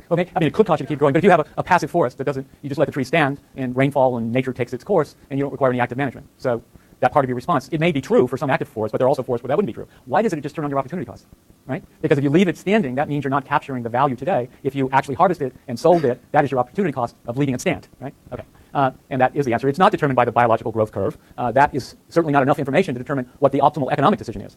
Well, I mean, it could cause you to keep growing, but if you have a passive forest that doesn't, you just let the tree stand and rainfall and nature takes its course and you don't require any active management. So that part of your response, it may be true for some active forests, but there are also forests where that wouldn't be true. Why doesn't it just turn on your opportunity cost? Right? Because if you leave it standing, that means you're not capturing the value today. If you actually harvest it and sold it, that is your opportunity cost of leaving it stand. Right? Okay. And that is the answer. It's not determined by the biological growth curve. That is certainly not enough information to determine what the optimal economic decision is.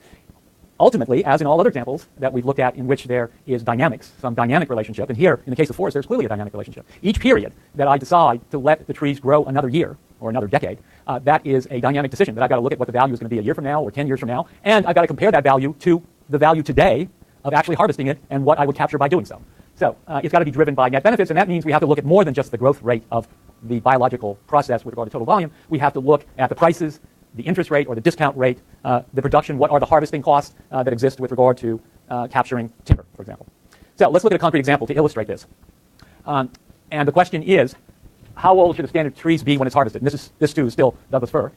Ultimately, as in all other examples that we've looked at in which there is dynamics, some dynamic relationship, and here, in the case of forests, there's clearly a dynamic relationship. Each period that I decide to let the trees grow another year or another decade, that is a dynamic decision that I've got to look at what the value is going to be a year from now or 10 years from now, and I've got to compare that value to the value today of actually harvesting it and what I would capture by doing so. So it's got to be driven by net benefits, and that means we have to look at more than just the growth rate of the biological process with regard to total volume. We have to look at the prices, the interest rate or the discount rate, the production, what are the harvesting costs that exist with regard to capturing timber, for example. So let's look at a concrete example to illustrate this. And the question is, how old should the standard trees be when it's harvested? And this too is still Douglas fir.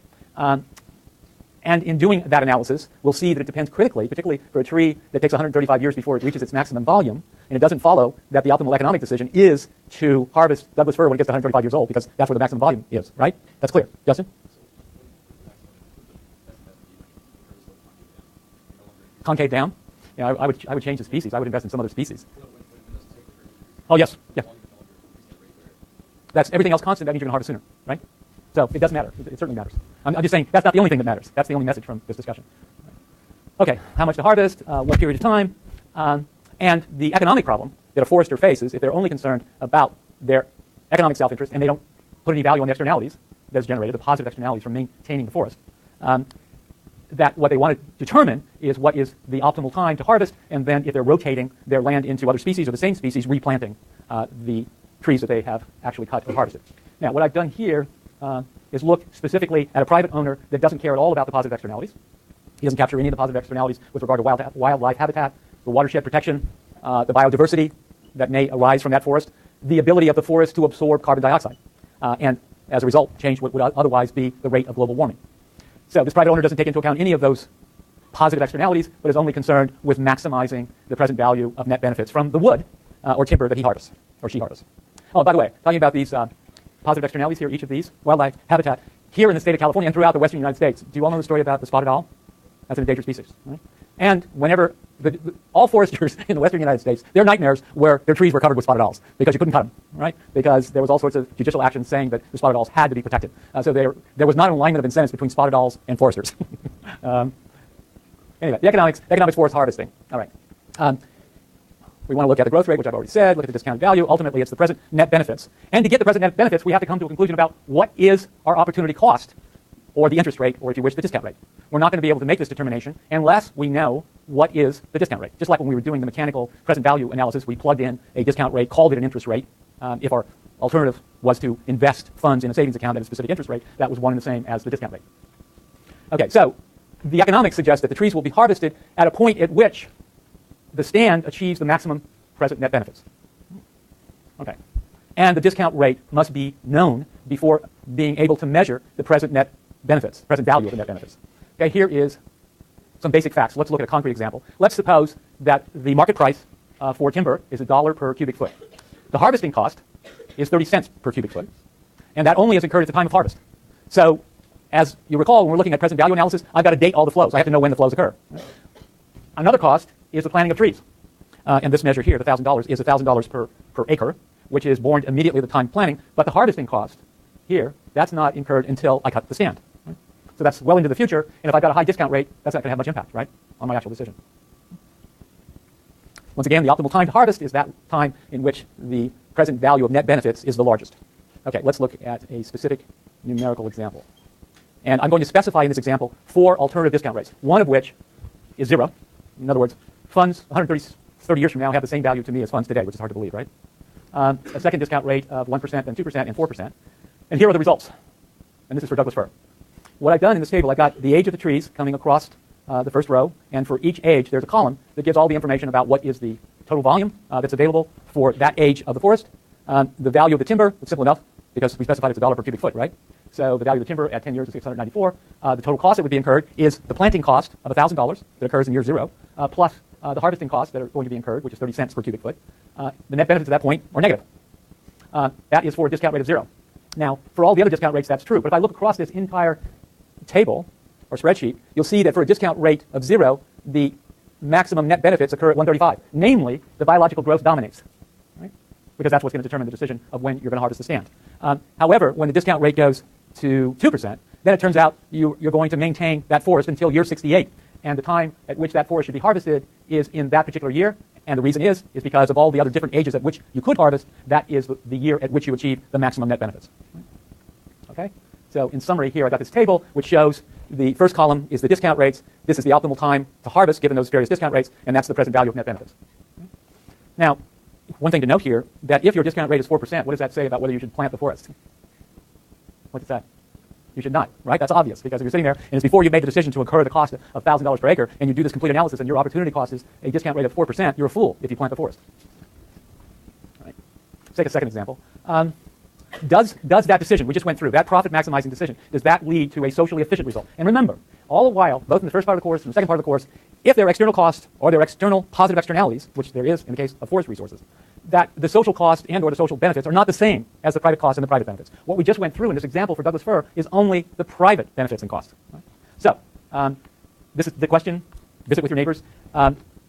And in doing that analysis, we'll see that it depends critically, particularly for a tree that takes 135 years before it reaches its maximum volume, and it doesn't follow that the optimal economic decision is to harvest Douglas fir when it gets to 135 years old, because that's where the maximum volume is, right? That's clear. Justin? Concave down? Yeah, I would change the species. I would invest in some other species. Oh, yes. Yeah. That's everything else constant. That means you're going to harvest sooner, right? So it doesn't matter. It certainly matters. I'm just saying that's not the only thing that matters. That's the only message from this discussion. Okay, how much to harvest, what period of time, and the economic problem that a forester faces if they're only concerned about their economic self-interest and they don't put any value on the externalities that's generated, the positive externalities from maintaining the forest. That what they want to determine is what is the optimal time to harvest, and then if they're rotating their land into other species or the same species, replanting the trees that they have actually cut or harvested. Now, what I've done here is look specifically at a private owner that doesn't care at all about the positive externalities. He doesn't capture any of the positive externalities with regard to wildlife habitat, the watershed protection, the biodiversity that may arise from that forest, the ability of the forest to absorb carbon dioxide, and as a result, change what would otherwise be the rate of global warming. So this private owner doesn't take into account any of those positive externalities, but is only concerned with maximizing the present value of net benefits from the wood or timber that he harvests, or she harvests. Oh, by the way, talking about these positive externalities here, each of these, wildlife habitat, here in the state of California and throughout the western United States, do you all know the story about the spotted owl? That's an endangered species, right? And whenever, all foresters in the western United States, their nightmares were their trees were covered with spotted owls because you couldn't cut them, right? Because there was all sorts of judicial action saying that the spotted owls had to be protected. So there was not an alignment of incentives between spotted owls and foresters. Anyway, the economics forest harvesting. All right. We want to look at the growth rate, which I've already said, look at the discounted value. Ultimately, it's the present net benefits. And to get the present net benefits, we have to come to a conclusion about what is our opportunity cost, or the interest rate, or if you wish, the discount rate. We're not going to be able to make this determination unless we know what is the discount rate. Just like when we were doing the mechanical present value analysis, we plugged in a discount rate, called it an interest rate. If our alternative was to invest funds in a savings account at a specific interest rate, that was one and the same as the discount rate. Okay, so the economics suggest that the trees will be harvested at a point at which the stand achieves the maximum present net benefits. Okay. And the discount rate must be known before being able to measure the present net benefits, present value of the net benefits. Okay, here is some basic facts. Let's look at a concrete example. Let's suppose that the market price for timber is $1 per cubic foot. The harvesting cost is 30 cents per cubic foot, and that only is incurred at the time of harvest. So, as you recall, when we're looking at present value analysis, I've got to date all the flows. I have to know when the flows occur. Another cost is the planting of trees. And this measure here, the $1,000, is $1,000 per acre, which is borne immediately at the time of planting. But the harvesting cost here, that's not incurred until I cut the stand. Right? So that's well into the future, and if I've got a high discount rate, that's not going to have much impact, right, on my actual decision. Once again, the optimal time to harvest is that time in which the present value of net benefits is the largest. Okay, let's look at a specific numerical example. And I'm going to specify in this example 4 alternative discount rates, one of which is 0. In other words, funds 130 years from now have the same value to me as funds today, which is hard to believe, right? A second discount rate of 1%, then 2%, and 4%. And here are the results. And this is for Douglas fir. What I've done in this table, I've got the age of the trees coming across the first row, and for each age, there's a column that gives all the information about what is the total volume that's available for that age of the forest. The value of the timber, it's simple enough, because we specified it's $1 per cubic foot, right? So the value of the timber at 10 years is $694. The total cost that would be incurred is the planting cost of $1,000 that occurs in year 0, plus the harvesting costs that are going to be incurred, which is 30 cents per cubic foot, the net benefits at that point are negative. That is for a discount rate of 0. Now, for all the other discount rates, that's true. But if I look across this entire table or spreadsheet, you'll see that for a discount rate of 0, the maximum net benefits occur at 135. Namely, the biological growth dominates, right? Because that's what's going to determine the decision of when you're going to harvest the stand. However, when the discount rate goes to 2%, then it turns out you're going to maintain that forest until year 68. And the time at which that forest should be harvested is in that particular year. And the reason is because of all the other different ages at which you could harvest, that is the year at which you achieve the maximum net benefits. Okay? So in summary here, I got this table which shows the first column is the discount rates. This is the optimal time to harvest given those various discount rates, and that's the present value of net benefits. Now, one thing to note here, that if your discount rate is 4%, what does that say about whether you should plant the forest? What does that? You should not, right? That's obvious, because if you're sitting there and it's before you made the decision to incur the cost of $1,000 per acre, and you do this complete analysis and your opportunity cost is a discount rate of 4%, you're a fool if you plant the forest. All right. Let's take a second example. Does that decision we just went through, that profit maximizing decision, does that lead to a socially efficient result? And remember, all the while, both in the first part of the course and the second part of the course, if there are external costs or there are external positive externalities, which there is in the case of forest resources, that the social cost and or the social benefits are not the same as the private costs and the private benefits. What we just went through in this example for Douglas fir is only the private benefits and costs. Right? So this is the question, visit with your neighbors.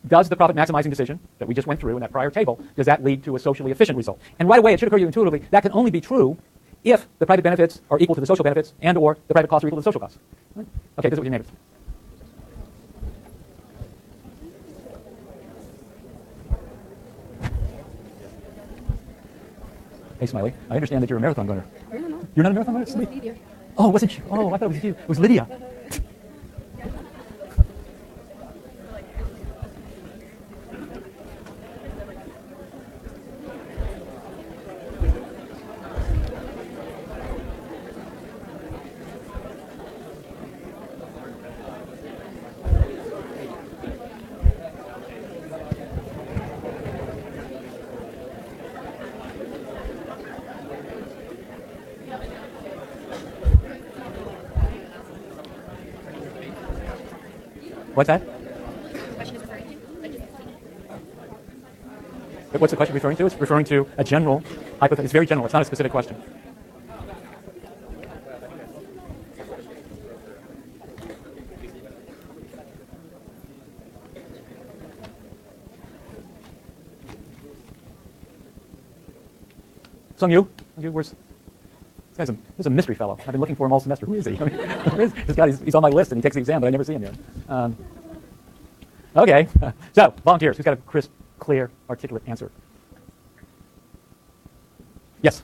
Does the profit maximizing decision that we just went through in that prior table, does that lead to a socially efficient result? And right away it should occur to you intuitively, that can only be true if the private benefits are equal to the social benefits and or the private costs are equal to the social costs. Right? Okay, visit with your neighbors. Hey, Smiley, I understand that you're a marathon runner. No. You're not a marathon runner? Lydia. Oh, wasn't you? Oh, I thought it was you. It was Lydia. What's that? What's the question referring to? It's referring to a general hypothesis. It's very general. It's not a specific question. Sung-Yu? Where's... This guy's a mystery fellow. I've been looking for him all semester. Who is he? I mean, this guy, he's on my list and he takes the exam, but I never see him yet. Okay, so volunteers. Who's got a crisp, clear, articulate answer? Yes?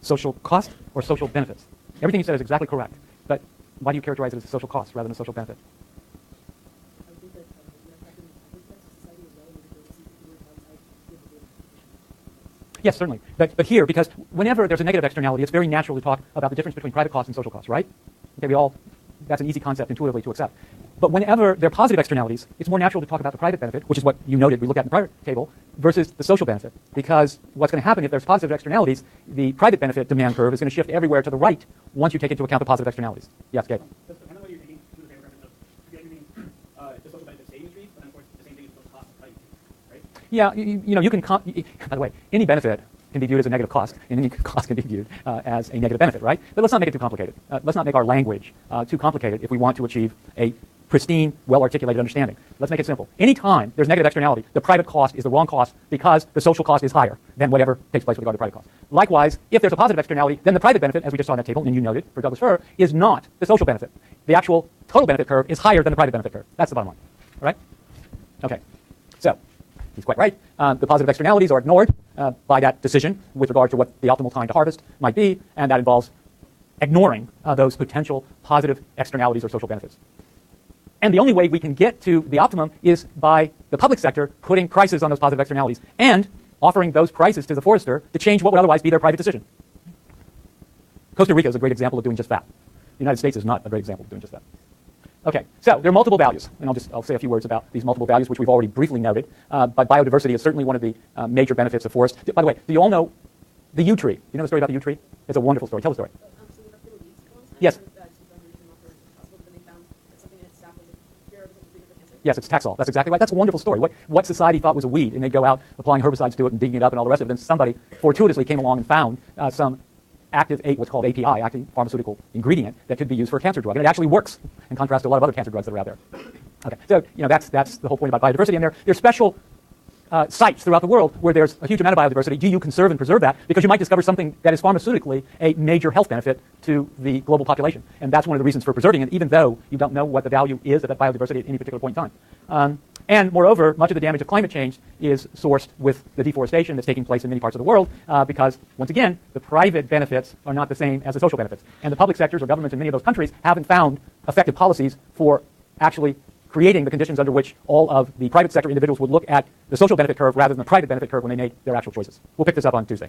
Social cost or social benefits? Everything you said is exactly correct, but why do you characterize it as a social cost rather than a social benefit? Yes, certainly. But here, because whenever there's a negative externality, it's very natural to talk about the difference between private costs and social costs, right? Okay, that's an easy concept intuitively to accept. But whenever there are positive externalities, it's more natural to talk about the private benefit, which is what you noted we looked at in the prior table, versus the social benefit. Because what's going to happen if there's positive externalities, the private benefit demand curve is going to shift everywhere to the right once you take into account the positive externalities. Yes, Gabe? The social benefit staying in trees, but then of course the same thing is the cost of cutting trees, right? Yeah, you can, by the way, any benefit can be viewed as a negative cost, and any cost can be viewed as a negative benefit, right? But let's not make it too complicated. Let's not make our language too complicated if we want to achieve a pristine, well-articulated understanding. Let's make it simple. Any time there's negative externality, the private cost is the wrong cost because the social cost is higher than whatever takes place with regard to private cost. Likewise, if there's a positive externality, then the private benefit, as we just saw in that table, and you noted for Douglas fir, is not the social benefit. The actual total benefit curve is higher than the private benefit curve. That's the bottom line. All right? Okay. So, he's quite right. The positive externalities are ignored by that decision with regard to what the optimal time to harvest might be, and that involves ignoring those potential positive externalities or social benefits. And the only way we can get to the optimum is by the public sector putting prices on those positive externalities and offering those prices to the forester to change what would otherwise be their private decision. Costa Rica is a great example of doing just that. The United States is not a great example of doing just that. Okay, so there are multiple values, and I'll say a few words about these multiple values, which we've already briefly noted. But biodiversity is certainly one of the major benefits of forest. By the way, do you all know The yew tree. You know the story about the yew tree? It's a wonderful story. Tell the story. So they left the weeds alongside. Yes. To prevent the reason possible, but then they found that something in its sap was a cure because of cancer. Yes, it's Taxol. That's exactly right. That's a wonderful story. What society thought was a weed, and they'd go out applying herbicides to it and digging it up and all the rest of it. Then somebody fortuitously came along and found some what's called API, active pharmaceutical ingredient that could be used for a cancer drug, and it actually works in contrast to a lot of other cancer drugs that are out there. Okay, so that's the whole point about biodiversity, and there's special sites throughout the world where there's a huge amount of biodiversity. Do you conserve and preserve that? Because you might discover something that is pharmaceutically a major health benefit to the global population, and that's one of the reasons for preserving it, even though you don't know what the value is of that biodiversity at any particular point in time. And moreover, much of the damage of climate change is sourced with the deforestation that's taking place in many parts of the world because, once again, the private benefits are not the same as the social benefits. And the public sectors or governments in many of those countries haven't found effective policies for actually creating the conditions under which all of the private sector individuals would look at the social benefit curve rather than the private benefit curve when they made their actual choices. We'll pick this up on Tuesday.